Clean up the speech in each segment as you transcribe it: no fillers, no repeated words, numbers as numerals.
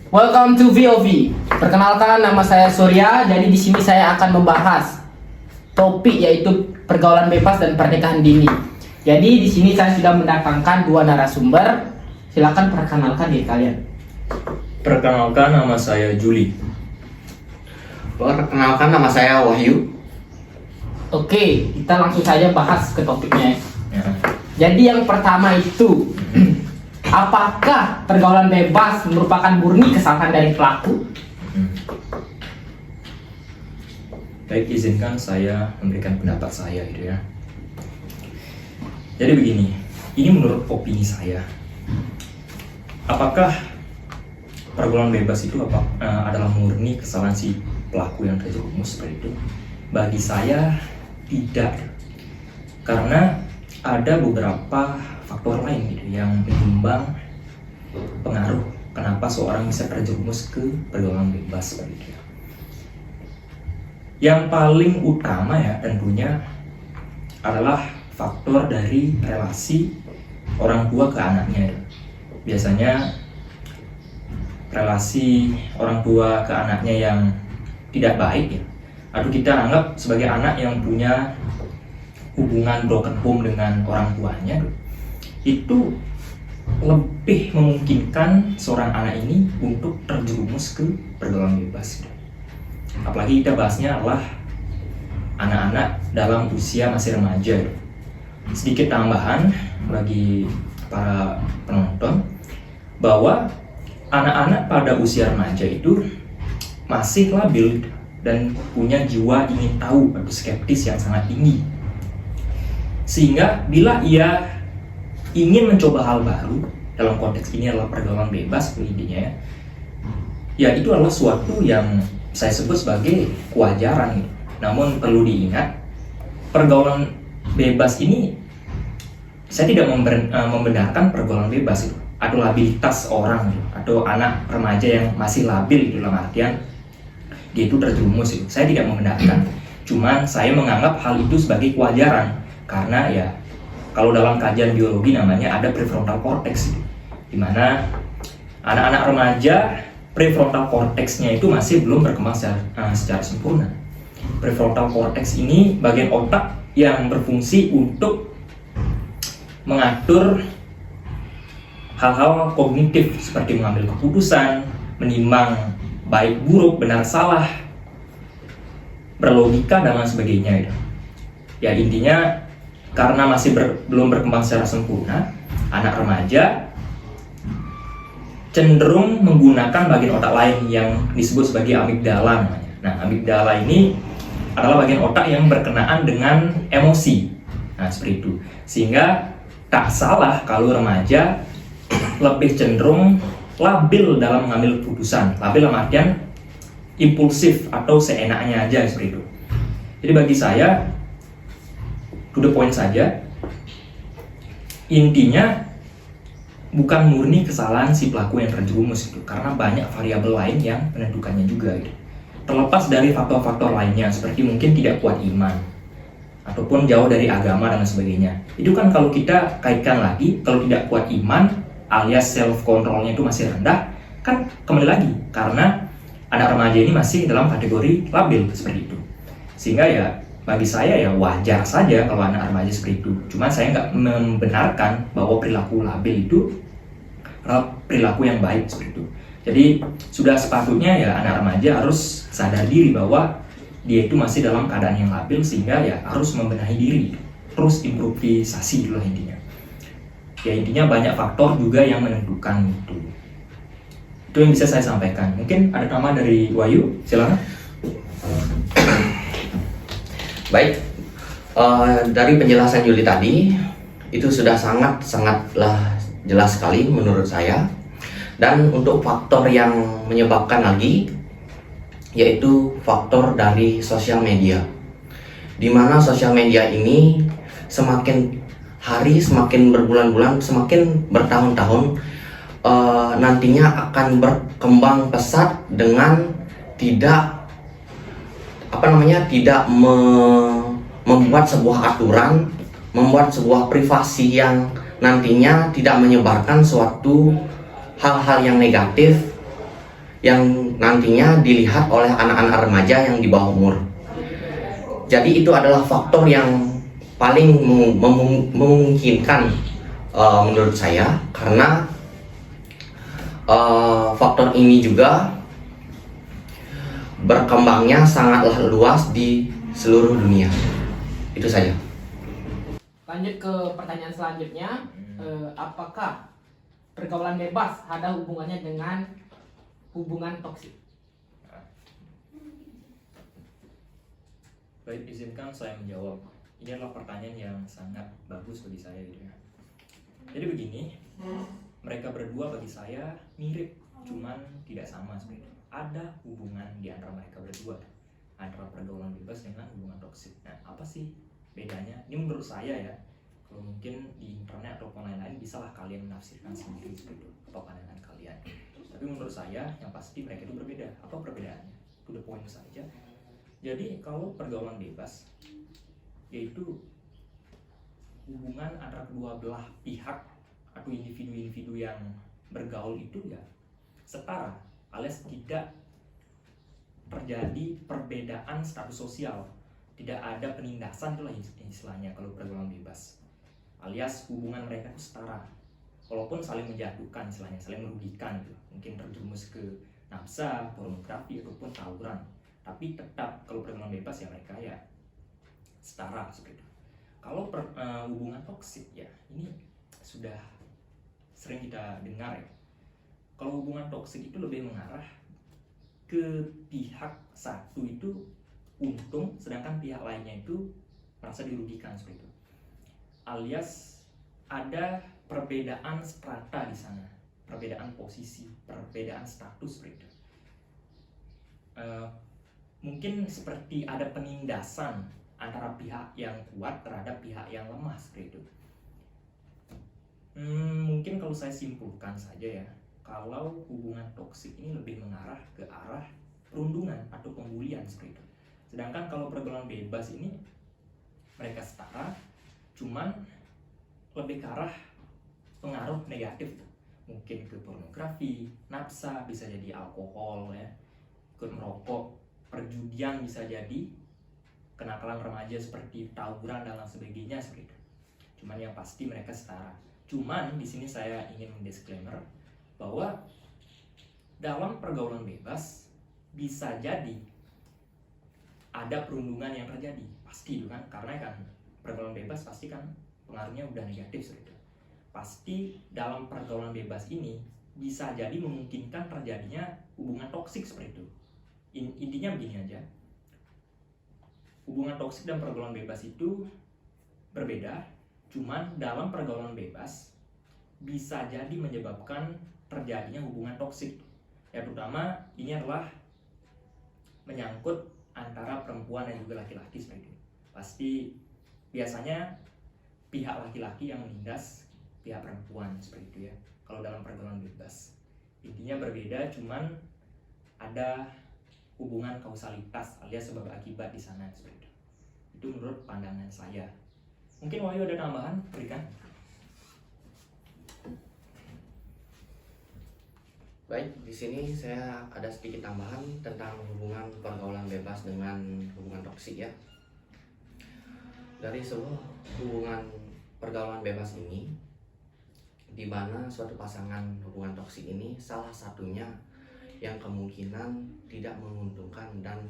Welcome to VOV. Perkenalkan, nama saya Surya. Jadi di sini saya akan membahas topik yaitu pergaulan bebas dan pernikahan dini. Jadi di sini saya sudah mendatangkan dua narasumber. Silakan perkenalkan diri kalian. Perkenalkan, nama saya Juli. Perkenalkan, nama saya Wahyu. Oke, kita langsung saja bahas ke topiknya. Ya. Jadi yang pertama itu, apakah pergaulan bebas merupakan murni kesalahan dari pelaku? Baik, izinkan saya memberikan pendapat saya gitu ya. Jadi begini, ini menurut opini saya. Apakah pergaulan bebas itu adalah murni kesalahan si pelaku yang terjerumus seperti itu? Bagi saya tidak, karena ada beberapa faktor lain gitu yang menyumbang pengaruh kenapa seorang bisa terjerumus ke pergaulan bebas seperti itu. Yang paling utama ya tentunya adalah faktor dari relasi orang tua ke anaknya. Biasanya relasi orang tua ke anaknya yang tidak baik ya, atau kita anggap sebagai anak yang punya hubungan broken home dengan orang tuanya, itu lebih memungkinkan seorang anak ini untuk terjerumus ke pergaulan bebas. Apalagi kita bahasnya adalah anak-anak dalam usia masih remaja. Sedikit tambahan bagi para penonton bahwa anak-anak pada usia remaja itu masih labil dan punya jiwa ingin tahu atau skeptis yang sangat tinggi. Sehingga bila ia ingin mencoba hal baru, dalam konteks ini adalah pergaulan bebas intinya ya, itu adalah suatu yang saya sebut sebagai kewajaran gitu. Namun perlu diingat, pergaulan bebas ini saya tidak membenarkan pergaulan bebas itu atau labilitas orang gitu, atau anak remaja yang masih labil gitu, dalam artian dia itu terjerumus gitu. Saya tidak membenarkan, cuman saya menganggap hal itu sebagai kewajaran. Karena ya, kalau dalam kajian biologi namanya ada prefrontal cortex gitu, dimana anak-anak remaja prefrontal cortexnya itu masih belum berkembang secara sempurna. Prefrontal cortex ini bagian otak yang berfungsi untuk mengatur hal-hal kognitif seperti mengambil keputusan, menimbang baik buruk, benar salah, berlogika dan lain sebagainya gitu. Ya intinya karena masih belum berkembang secara sempurna, anak remaja cenderung menggunakan bagian otak lain yang disebut sebagai amigdala namanya. Nah, amigdala ini adalah bagian otak yang berkenaan dengan emosi. Nah, seperti itu. Sehingga tak salah kalau remaja lebih cenderung labil dalam mengambil keputusan. Labil dalam artian impulsif atau seenaknya aja seperti itu. Jadi bagi saya, to the point saja, intinya bukan murni kesalahan si pelaku yang terjerumus itu, karena banyak variabel lain yang menentukannya juga gitu. Terlepas dari faktor-faktor lainnya seperti mungkin tidak kuat iman ataupun jauh dari agama dan sebagainya. Itu kan kalau kita kaitkan lagi, kalau tidak kuat iman alias self controlnya itu masih rendah, kan kembali lagi karena anak remaja ini masih dalam kategori labil seperti itu. Sehingga ya bagi saya ya wajar saja kalau anak remaja seperti itu. Cuma saya nggak membenarkan bahwa perilaku labil itu adalah perilaku yang baik seperti itu. Jadi sudah sepatutnya ya anak remaja harus sadar diri bahwa dia itu masih dalam keadaan yang labil, sehingga ya harus membenahi diri, terus improvisasi dulu intinya. Ya intinya banyak faktor juga yang menentukan itu. Itu yang bisa saya sampaikan. Mungkin ada nama dari Wahyu, silakan. Baik, dari penjelasan Juli tadi itu sudah sangatlah jelas sekali menurut saya. Dan untuk faktor yang menyebabkan lagi, yaitu faktor dari sosial media, di mana sosial media ini semakin hari, semakin berbulan-bulan, semakin bertahun-tahun, nantinya akan berkembang pesat dengan tidak membuat sebuah aturan, membuat sebuah privasi yang nantinya tidak menyebarkan suatu hal-hal yang negatif yang nantinya dilihat oleh anak-anak remaja yang di bawah umur. Jadi itu adalah faktor yang paling memungkinkan menurut saya, karena faktor ini juga berkembangnya sangatlah luas di seluruh dunia. Itu saja. Lanjut ke pertanyaan selanjutnya, apakah pergaulan bebas ada hubungannya dengan hubungan toksik? Baik, izinkan saya menjawab. Ini adalah pertanyaan yang sangat bagus bagi saya gitu ya. Jadi begini, mereka berdua bagi saya mirip, cuman tidak sama sebenarnya. Ada hubungan di antara mereka berdua, antara pergaulan bebas dengan hubungan toksik. Nah, apa sih bedanya? Ini menurut saya ya. Kalau mungkin di internet atau lain-lain bisalah kalian menafsirkan sendiri seperti itu, apa pandangan kalian. Tapi menurut saya yang pasti mereka itu berbeda. Apa perbedaannya? To the point saja. Jadi kalau pergaulan bebas yaitu hubungan antara kedua belah pihak atau individu-individu yang bergaul itu ya setara, alias tidak terjadi perbedaan status sosial, tidak ada penindasan, itulah istilahnya kalau pergaulan bebas, alias hubungan mereka itu setara, walaupun saling menjatuhkan, istilahnya saling merugikan gitu. Mungkin terjerumus ke nafsa, pornografi ataupun tawuran, tapi tetap kalau pergaulan bebas ya mereka ya setara seperti itu. Kalau hubungan toksik ya ini sudah sering kita dengar ya. Kalau hubungan toksik itu lebih mengarah ke pihak satu itu untung, sedangkan pihak lainnya itu merasa dirugikan seperti itu. Alias ada perbedaan strata di sana, perbedaan posisi, perbedaan status seperti itu. Mungkin seperti ada penindasan antara pihak yang kuat terhadap pihak yang lemah seperti itu. Mungkin kalau saya simpulkan saja ya, kalau hubungan toksik ini lebih mengarah ke arah perundungan atau pembulian seperti itu. Sedangkan kalau pergaulan bebas ini mereka setara, cuman lebih ke arah pengaruh negatif, mungkin ke pornografi, nafsa, bisa jadi alkohol ya, ikut merokok, perjudian bisa jadi, kenakalan remaja seperti tawuran dan lain sebagainya seperti itu. Cuman yang pasti mereka setara. Cuman di sini saya ingin mendisklaimer bahwa dalam pergaulan bebas bisa jadi ada perundungan yang terjadi, pasti itu kan, karena kan pergaulan bebas pasti kan pengaruhnya udah negatif seperti itu. Pasti dalam pergaulan bebas ini bisa jadi memungkinkan terjadinya hubungan toksik seperti itu. Intinya begini aja, hubungan toksik dan pergaulan bebas itu berbeda, cuman dalam pergaulan bebas bisa jadi menyebabkan terjadinya hubungan toksik. Ya terutama ini adalah menyangkut antara perempuan dan juga laki-laki seperti itu. Pasti biasanya pihak laki-laki yang menindas pihak perempuan seperti itu ya. Kalau dalam pergaulan bebas intinya berbeda, cuman ada hubungan kausalitas alias sebab akibat di sana seperti itu. Itu menurut pandangan saya. Mungkin Wahyu ada tambahan, berikan. Baik, di sini saya ada sedikit tambahan tentang hubungan pergaulan bebas dengan hubungan toksik ya. Dari sebuah hubungan pergaulan bebas ini, di mana suatu pasangan hubungan toksik ini salah satunya yang kemungkinan tidak menguntungkan, dan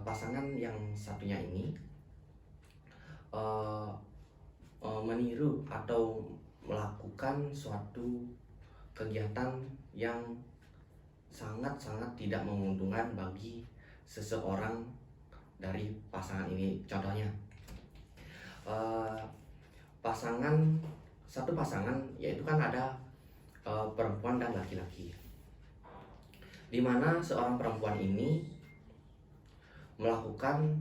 pasangan yang satunya ini meniru atau melakukan suatu kegiatan yang sangat-sangat tidak menguntungkan bagi seseorang dari pasangan ini. Contohnya satu pasangan yaitu kan ada perempuan dan laki-laki, di mana seorang perempuan ini melakukan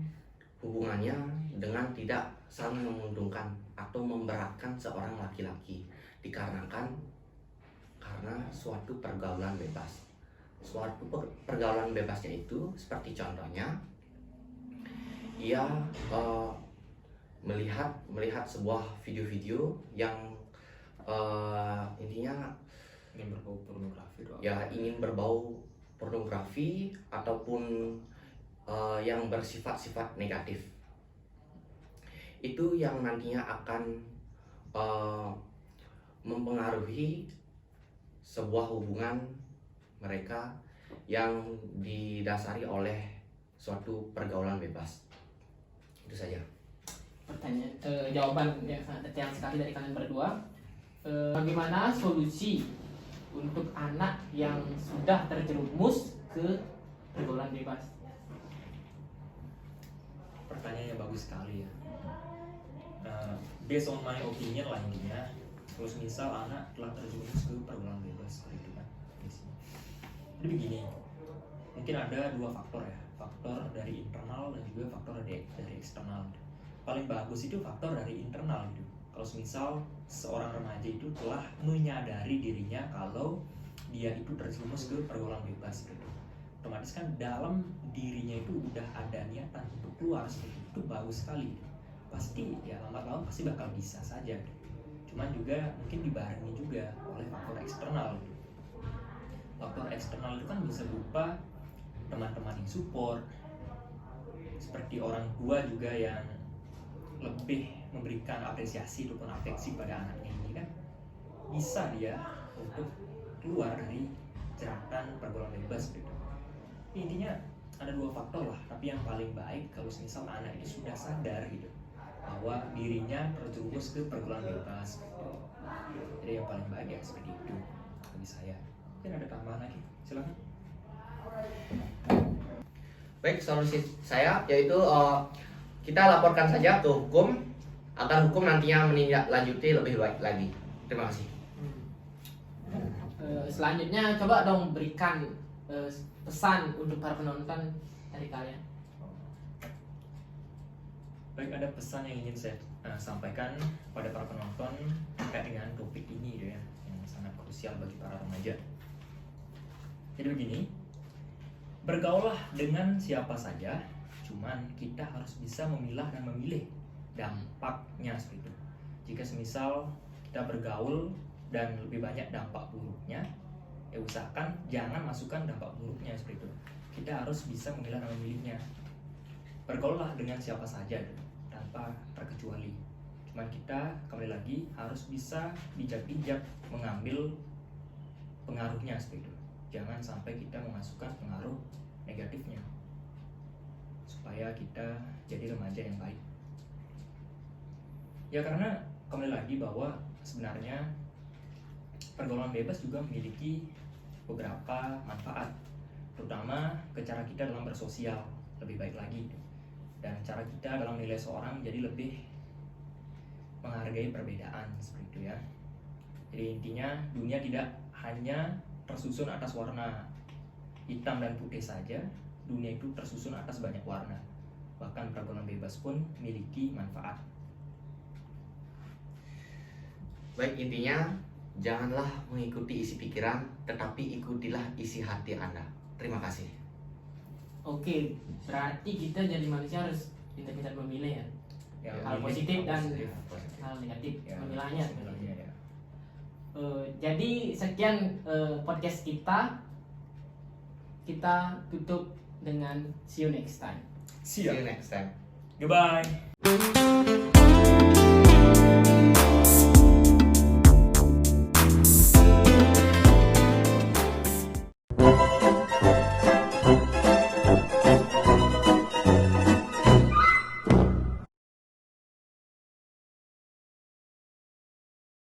hubungannya dengan tidak saling menguntungkan atau memberatkan seorang laki-laki dikarenakan karena suatu pergaulan bebas. Suatu pergaulan bebasnya itu seperti contohnya ia melihat sebuah video-video yang intinya Ingin berbau pornografi doang. ya ingin berbau pornografi ataupun yang bersifat-sifat negatif, itu yang nantinya akan mempengaruhi sebuah hubungan mereka yang didasari oleh suatu pergaulan bebas. Itu saja. Jawaban yang sangat detail sekali dari kalian berdua. Bagaimana solusi untuk anak yang sudah terjerumus ke pergaulan bebas? Pertanyaannya bagus sekali ya. Based on my opinion lah intinya, kalau misal anak telah terjerumus ke pergaulan bebas itu kan. Jadi begini, mungkin ada dua faktor ya, faktor dari internal dan juga faktor dari eksternal. Paling bagus itu faktor dari internal gitu. Kalau misal seorang remaja itu telah menyadari dirinya kalau dia itu terjerumus ke pergaulan bebas gitu, otomatis kan dalam dirinya itu udah ada niatan untuk keluar seperti itu, bagus sekali gitu. Pasti ya lambat laun pasti bakal bisa saja gitu. Cuman juga mungkin dibarengi juga oleh faktor eksternal gitu. Faktor eksternal itu kan bisa berupa teman-teman yang support, seperti orang tua juga yang lebih memberikan apresiasi ataupun afeksi pada anaknya ini kan, bisa dia untuk keluar dari jeratan pergaulan bebas gitu. Intinya ada dua faktor lah, tapi yang paling baik kalau misal anak ini sudah sadar gitu bahwa dirinya terjerumus ke pergaulan bebas gitu. Jadi yang paling baik ya seperti itu bagi saya. Mungkin ada tambahan lagi, silakan. Baik, solusi saya yaitu kita laporkan saja ke hukum agar hukum nantinya menindaklanjuti lebih baik lagi. Terima kasih. Selanjutnya coba dong berikan pesan untuk para penonton dari kalian. Baik, ada pesan yang ingin saya sampaikan pada para penonton terkait dengan topik ini gitu ya, yang sangat krusial bagi para remaja. Jadi begini, bergaulah dengan siapa saja, cuman kita harus bisa memilah dan memilih dampaknya seperti itu. Jika semisal kita bergaul dan lebih banyak dampak buruknya, ya usahakan jangan masukkan dampak buruknya seperti itu. Kita harus bisa memilah dan memilihnya. Bergaulah dengan siapa saja tanpa terkecuali. Cuman kita kembali lagi harus bisa bijak-bijak mengambil pengaruhnya seperti itu. Jangan sampai kita memasukkan pengaruh negatifnya, supaya kita jadi remaja yang baik. Ya karena kembali lagi bahwa sebenarnya pergaulan bebas juga memiliki beberapa manfaat, terutama ke cara kita dalam bersosial lebih baik lagi, dan cara kita dalam menilai seorang menjadi lebih menghargai perbedaan seperti itu ya. Jadi intinya dunia tidak hanya tersusun atas warna hitam dan putih saja, dunia itu tersusun atas banyak warna. Bahkan pergaulan bebas pun memiliki manfaat. Baik, intinya janganlah mengikuti isi pikiran, tetapi ikutilah isi hati Anda. Terima kasih. Oke, berarti kita jadi manusia harus pintar-pintar memilih ya. Hal memilih positif dan positif. hal negatif, Ya, memilahnya. ya. Jadi sekian podcast kita. Kita tutup dengan see you next time. See you next time. Goodbye.